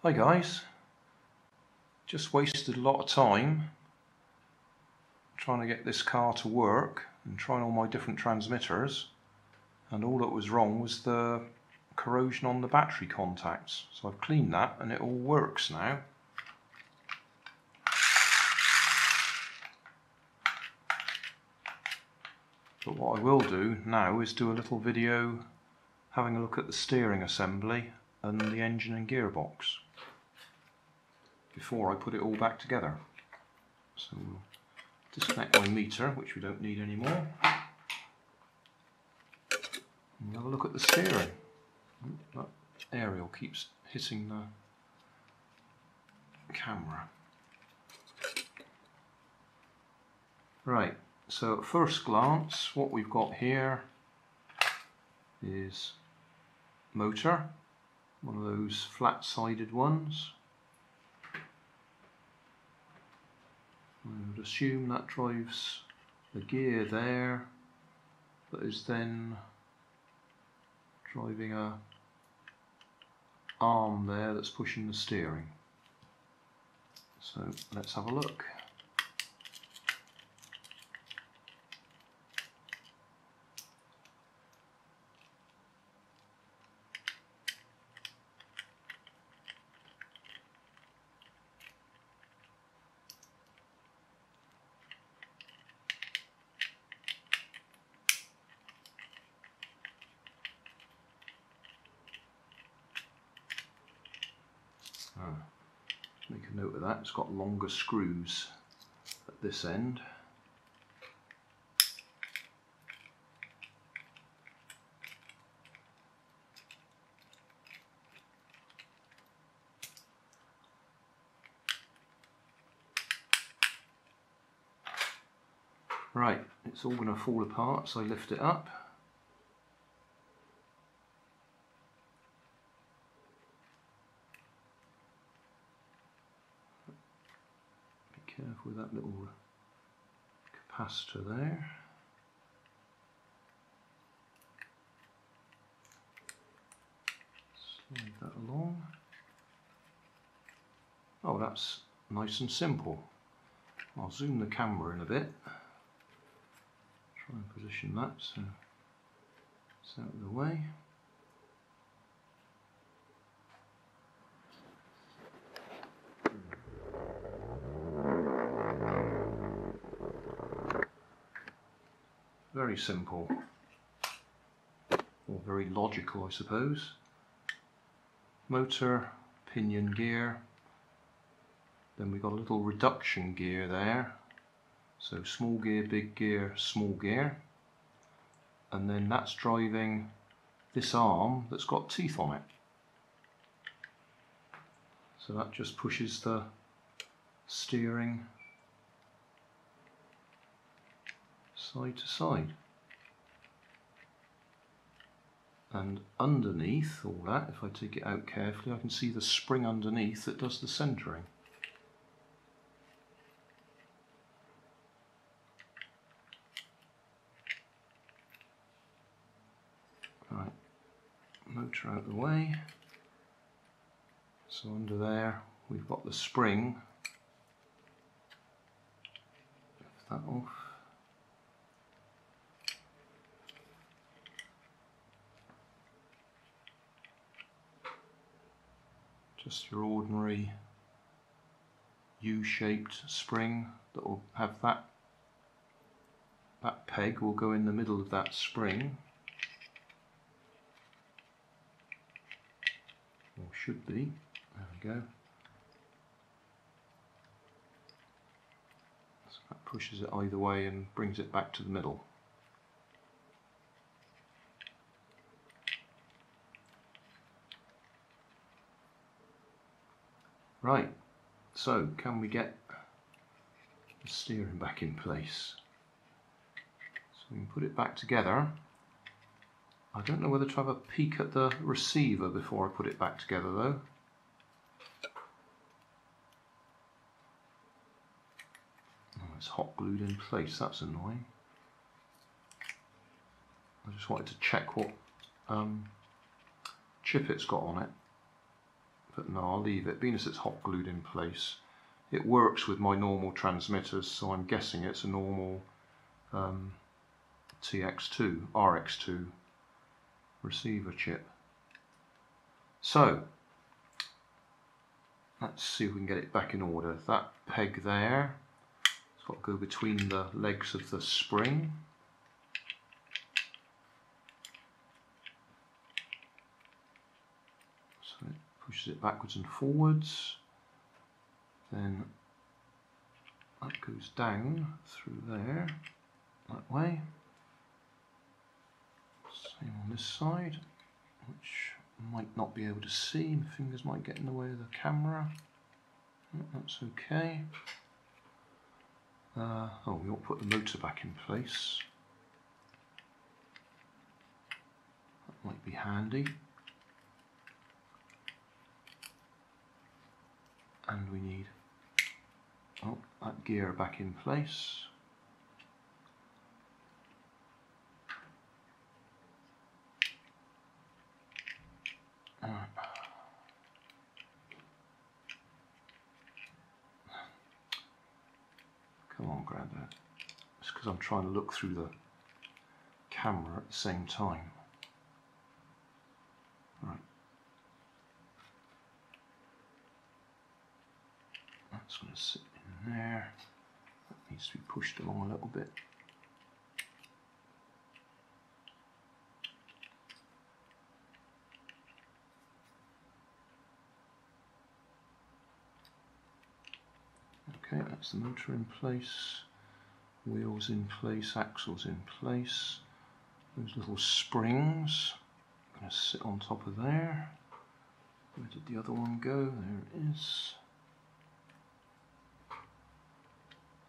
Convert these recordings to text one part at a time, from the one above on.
Hi guys, just wasted a lot of time trying to get this car to work and trying all my different transmitters, and all that was wrong was the corrosion on the battery contacts. So I've cleaned that and it all works now. But what I will do now is do a little video having a look at the steering assembly and the engine and gearbox before I put it all back together. So we'll disconnect my meter, which we don't need anymore, and have a look at the steering. That aerial keeps hitting the camera. Right, so at first glance what we've got here is motor, one of those flat-sided ones. I would assume that drives the gear there, that is then driving a arm there that's pushing the steering. So let's have a look. Make a note of that, it's got longer screws at this end. Right, it's all going to fall apart, so I lift it up. Careful with that little capacitor there. Slide that along. Oh, that's nice and simple. I'll zoom the camera in a bit. Try and position that so it's out of the way. Very simple, or very logical I suppose. Motor, pinion gear, then we've got a little reduction gear there, so small gear, big gear, small gear, and then that's driving this arm that's got teeth on it. So that just pushes the steering side to side, and underneath all that, if I take it out carefully, I can see the spring underneath that does the centering. Right, motor out of the way, so under there we've got the spring. Lift that off. Just your ordinary U-shaped spring that will have that peg will go in the middle of that spring, or should be. There we go. So that pushes it either way and brings it back to the middle. Right, so can we get the steering back in place? So we can put it back together. I don't know whether to have a peek at the receiver before I put it back together though. Oh, it's hot glued in place, that's annoying. I just wanted to check what chip it's got on it but no, I'll leave it. Being as it's hot glued in place, it works with my normal transmitters, so I'm guessing it's a normal TX2, RX2 receiver chip. So let's see if we can get it back in order. That peg there, it's got to go between the legs of the spring. So it pushes it backwards and forwards. Then that goes down through there, that way. Same on this side, which I might not be able to see. My fingers might get in the way of the camera. That's okay. Oh, we ought to put the motor back in place. That might be handy. And we need that gear back in place. Come on, Grandad. It's because I'm trying to look through the camera at the same time. Right. That's going to sit in there. That needs to be pushed along a little bit. Okay, that's the motor in place, wheels in place, axles in place. Those little springs are going to sit on top of there. Where did the other one go? There it is.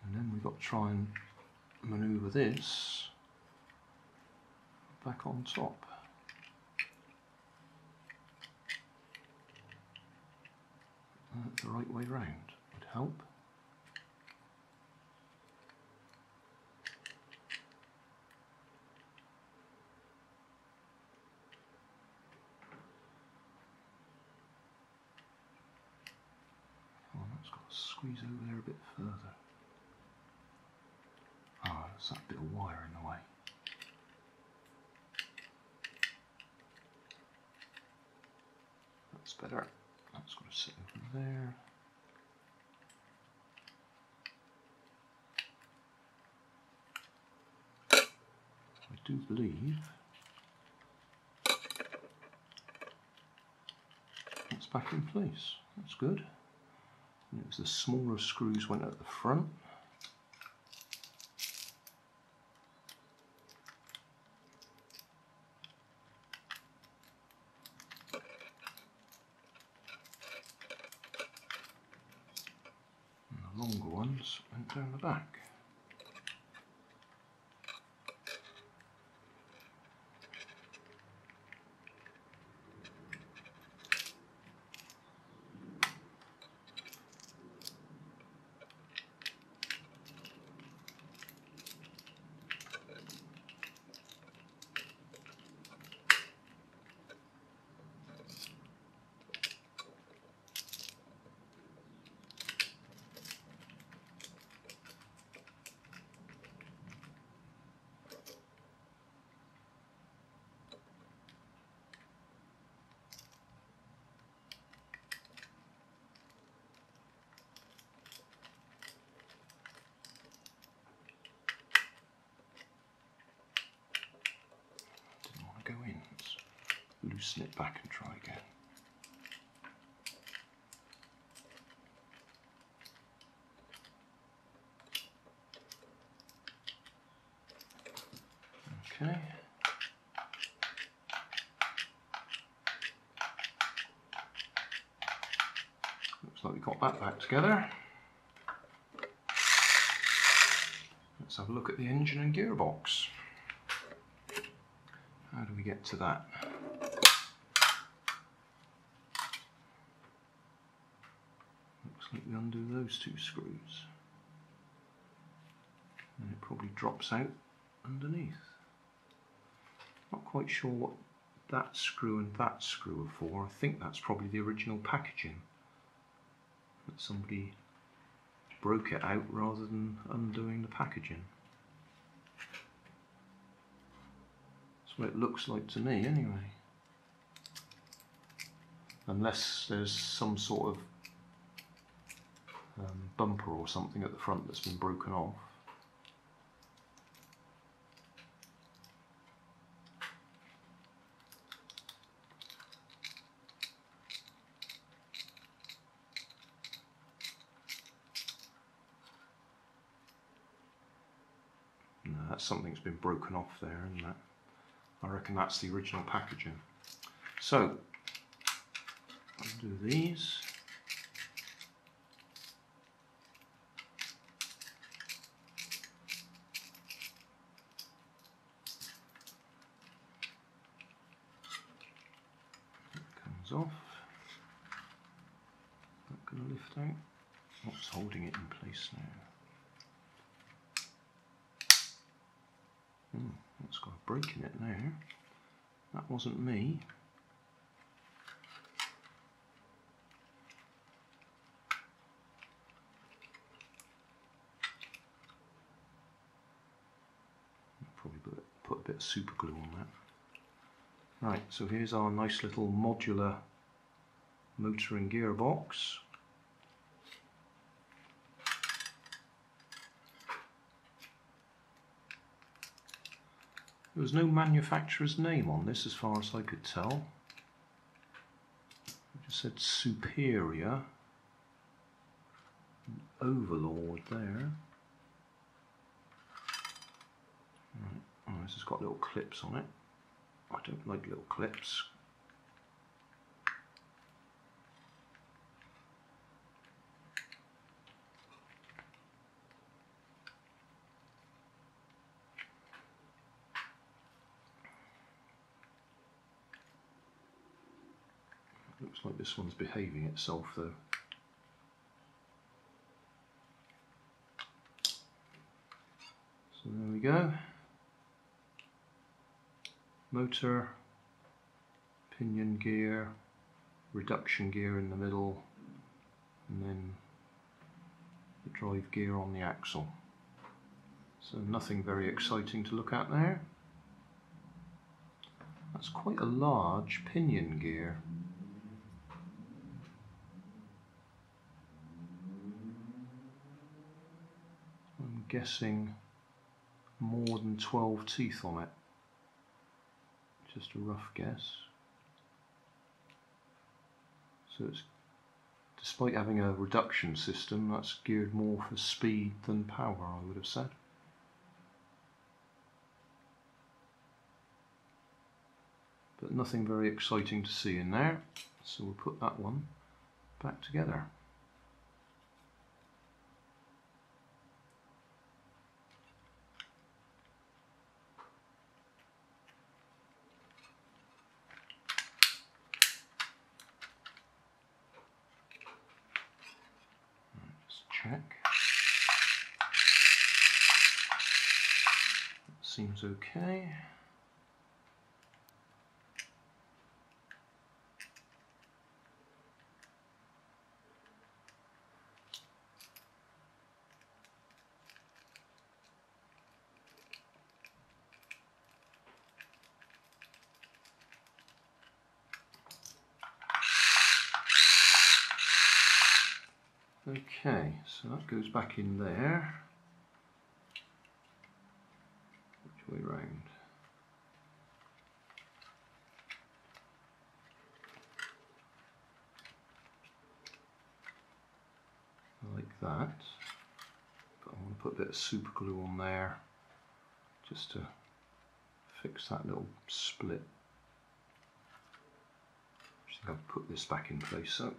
And then we've got to try and manoeuvre this back on top. The right way round would help. Oh, that's got to squeeze over there a bit further. Ah, there's that bit of wire in the way. That's better. That's got to sit over there. I do believe that's back in place. That's good. And it was the smaller screws went at the front. Longer ones went down the back. Go in. Let's loosen it back and try again. Okay. Looks like we got that back together. Let's have a look at the engine and gearbox. How do we get to that? Looks like we undo those two screws. And it probably drops out underneath. Not quite sure what that screw and that screw are for. I think that's probably the original packaging. That somebody broke it out rather than undoing the packaging. That's what it looks like to me anyway. Unless there's some sort of bumper or something at the front that's been broken off. No, that's something's been broken off there, isn't it? I reckon that's the original packaging. So, I'll do these. Off. Not going to lift out. What's holding it in place now? It's got a break in it now. That wasn't me. I'll probably put a bit of super glue on that. Right, so here's our nice little modular motor and gearbox. There was no manufacturer's name on this as far as I could tell. It just said Superior and Overlord there. Right. Oh, this has got little clips on it. I don't like little clips. Looks like this one's behaving itself though. So there we go. Motor, pinion gear, reduction gear in the middle, and then the drive gear on the axle. So nothing very exciting to look at there. That's quite a large pinion gear. I'm guessing more than 12 teeth on it. Just a rough guess. So it's, despite having a reduction system, that's geared more for speed than power, I would have said. But nothing very exciting to see in there, so we'll put that one back together. Check. That seems okay. Okay, so that goes back in there. Which way round? Like that. But I want to put a bit of super glue on there just to fix that little split. I think I'll put this back in place. So.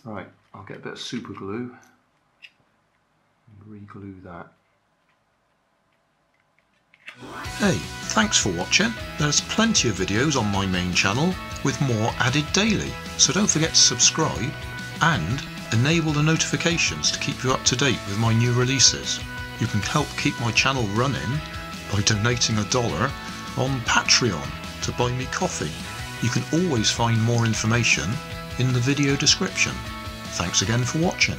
Right, I'll get a bit of super glue and re-glue that. Hey, thanks for watching. There's plenty of videos on my main channel with more added daily, so don't forget to subscribe and enable the notifications to keep you up to date with my new releases. You can help keep my channel running by donating $1 on Patreon to buy me coffee. You can always find more information in the video description. Thanks again for watching.